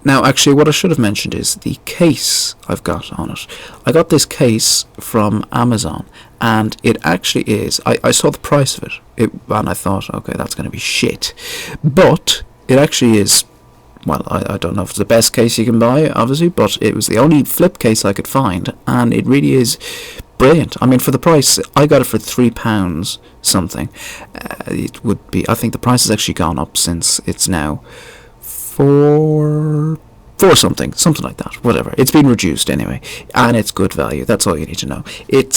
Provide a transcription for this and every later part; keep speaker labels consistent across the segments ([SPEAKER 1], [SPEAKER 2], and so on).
[SPEAKER 1] Now, actually, what I should have mentioned is the case I've got on it. I got this case from Amazon, and it actually is. I saw the price of it, and I thought, okay, that's going to be shit. But it actually is. Well, I don't know if it's the best case you can buy, obviously, but it was the only flip case I could find, and it really is brilliant. I mean, for the price, I got it for £3 something. It would be. I think the price has actually gone up since it's now four something like that, whatever. It's been reduced anyway, and it's good value. That's all you need to know. It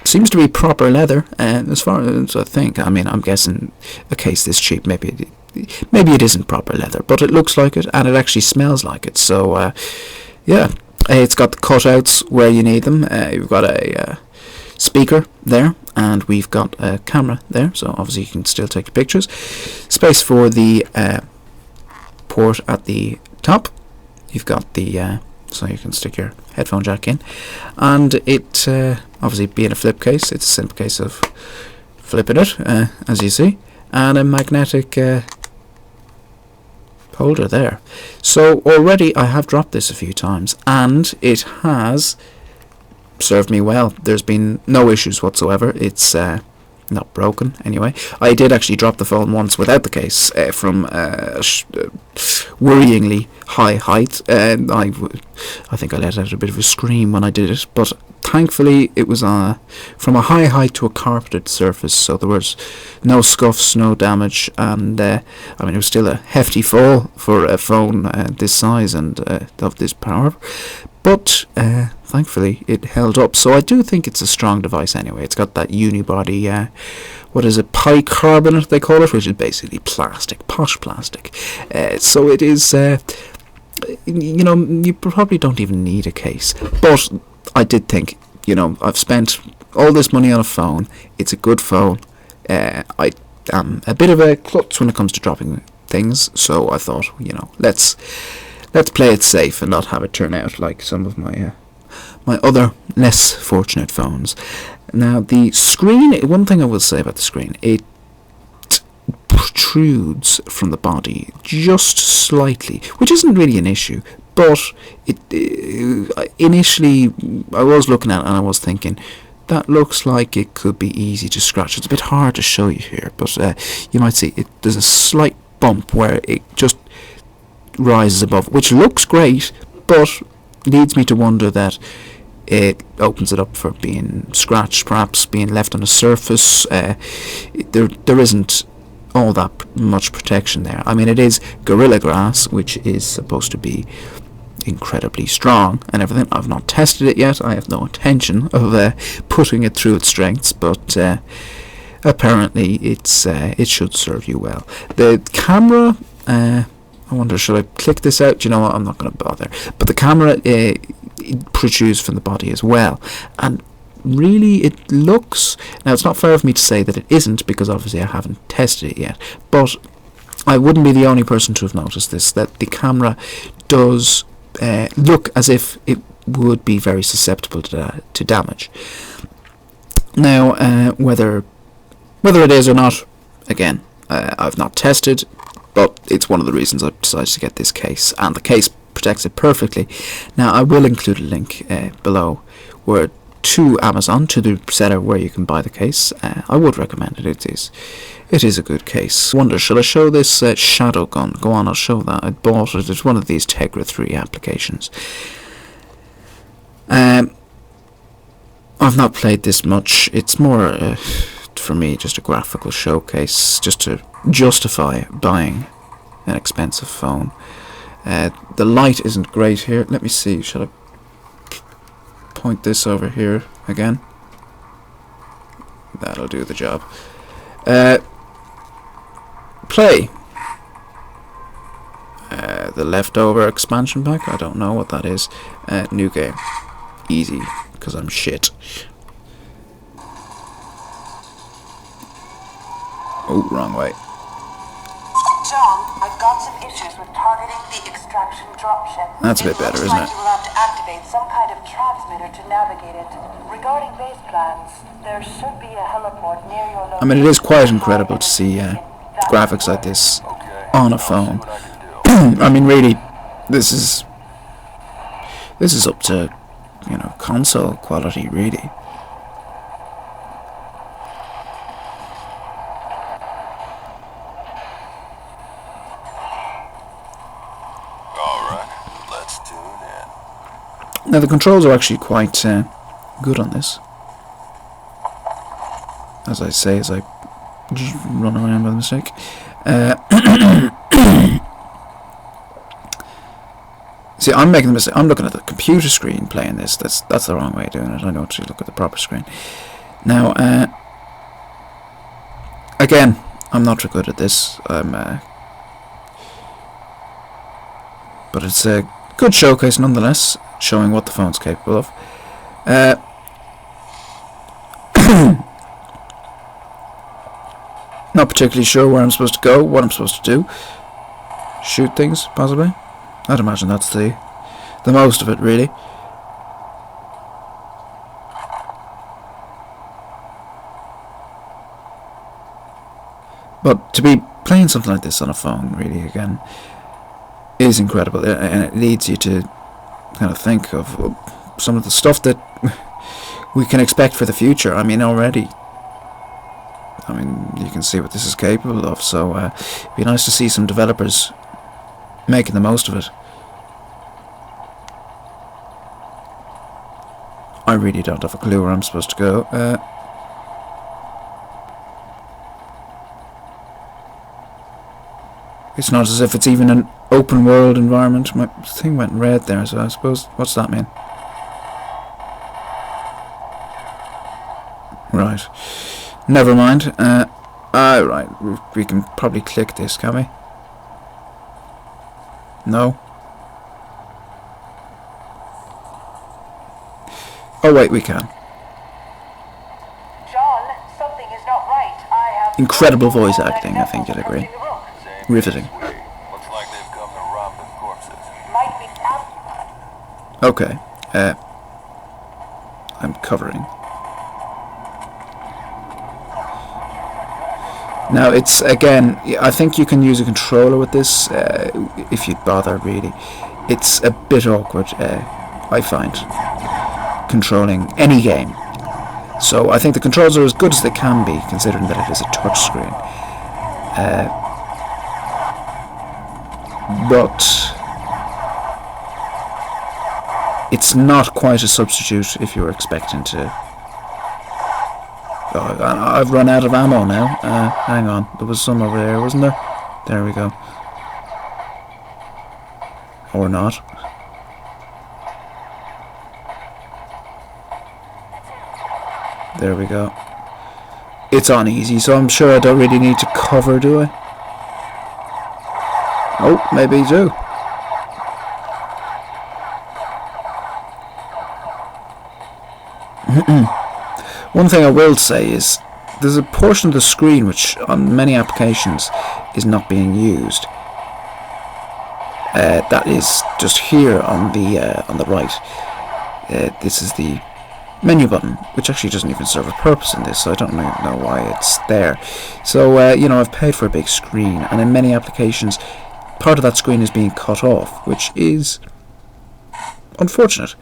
[SPEAKER 1] seems to be proper leather, and as far as I think, I mean, I'm guessing a case this cheap, maybe it isn't proper leather, but it looks like it, and it actually smells like it. So yeah, it's got the cutouts where you need them. You've got a speaker there, and we've got a camera there, so obviously you can still take your pictures. Space for the port at the top. You've got the so you can stick your headphone jack in, and it obviously being a flip case, it's a simple case of flipping it, as you see, and a magnetic holder there. So already I have dropped this a few times, and it has served me well. There's been no issues whatsoever. It's not broken anyway. I did actually drop the phone once without the case from worryingly high height, and I think I let out a bit of a scream when I did it, but thankfully it was from a high height to a carpeted surface, so there was no scuffs, no damage, and I mean, it was still a hefty fall for a phone this size and of this power, but thankfully it held up. So I do think it's a strong device anyway. It's got that unibody, what is it, polycarbonate they call it, which is basically plastic, posh plastic. So it is, you know, you probably don't even need a case, but I did think, you know, I've spent all this money on a phone. It's a good phone. I am a bit of a klutz when it comes to dropping things, so I thought, you know, let's play it safe and not have it turn out like some of my other less fortunate phones. Now, the screen, one thing I will say about the screen, it protrudes from the body just slightly, which isn't really an issue, but initially I was looking at it and I was thinking, that looks like it could be easy to scratch. It's a bit hard to show you here, but you might see there's a slight bump where it just rises above, which looks great, but leads me to wonder that it opens it up for being scratched, perhaps being left on a surface. There isn't all that much protection there. I mean, it is Gorilla Glass, which is supposed to be incredibly strong and everything. I've not tested it yet. I have no intention of putting it through its strengths, but apparently it should serve you well. The camera, I wonder, should I click this out? Do you know what? I'm not going to bother. But the camera it protrudes from the body as well, and really it looks, now it's not fair of me to say that it isn't, because obviously I haven't tested it yet, but I wouldn't be the only person to have noticed this, that the camera does look as if it would be very susceptible to damage. Now, whether it is or not, again, I've not tested, but it's one of the reasons I've decided to get this case, and the case protects it perfectly. Now, I will include a link below to Amazon, to the seller where you can buy the case. I would recommend it. It is a good case. I wonder, should I show this shadow gun? Go on, I'll show that. I bought it. It's one of these Tegra 3 applications. I've not played this much. It's more, for me, just a graphical showcase, just to justify buying an expensive phone. The light isn't great here. Let me see. Should I point this over here again? That'll do the job. Play. The leftover expansion pack. I don't know what that is. New game. Easy, because I'm shit. Oh, wrong way.
[SPEAKER 2] John, I've got some issues with targeting the extraction dropship.
[SPEAKER 1] That's a bit better, isn't it?
[SPEAKER 2] You will have to activate some kind of transmitter to navigate it. Regarding base plans, there should be a heliport near your location.
[SPEAKER 1] I mean, it is quite incredible to see graphics like this on a phone. I mean, really, this is up to, console quality, really.
[SPEAKER 3] Alright, let's tune in.
[SPEAKER 1] Now the controls are actually quite good on this. As I say, as I just run around by mistake. See, I'm making the mistake. I'm looking at the computer screen playing this. That's the wrong way of doing it. I don't actually look at the proper screen. Now, again, I'm not very good at this. But it's a good showcase nonetheless, showing what the phone's capable of. Not particularly sure where I'm supposed to go, what I'm supposed to do. Shoot things, possibly. I'd imagine that's the most of it, really. But to be playing something like this on a phone, really, again, is incredible, and it leads you to kind of think of some of the stuff that we can expect for the future. I mean, already, you can see what this is capable of, so it'd be nice to see some developers making the most of it. I really don't have a clue where I'm supposed to go. It's not as if it's even an open world environment. My thing went red there, so I suppose, what's that mean? Right. Never mind. Right. We can probably click this, can we? No? Oh wait, we can.
[SPEAKER 2] John, something is not right. I have
[SPEAKER 1] Incredible voice acting, I think you'd agree. Riveting.
[SPEAKER 3] Looks like they've come to rob the corpses.
[SPEAKER 2] Might be
[SPEAKER 1] Okay. I'm covering. Now it's, again, I think you can use a controller with this, if you'd bother, really. It's a bit awkward, I find, controlling any game. So I think the controls are as good as they can be, considering that it is a touchscreen. But it's not quite a substitute if you're expecting to... Oh, I've run out of ammo now. Hang on, there was some over there, wasn't there? There we go. Or not. There we go. It's on easy, so I'm sure I don't really need to cover, do I? Oh, maybe I do. One thing I will say is there's a portion of the screen which on many applications is not being used. That is just here on the right. This is the menu button, which actually doesn't even serve a purpose in this, so I don't really know why it's there. So I've paid for a big screen, and in many applications part of that screen is being cut off, which is unfortunate.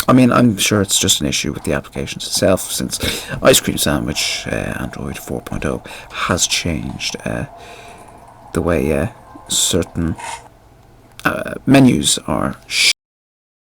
[SPEAKER 1] I'm sure it's just an issue with the applications itself, since Ice Cream Sandwich Android 4.0 has changed the way certain menus are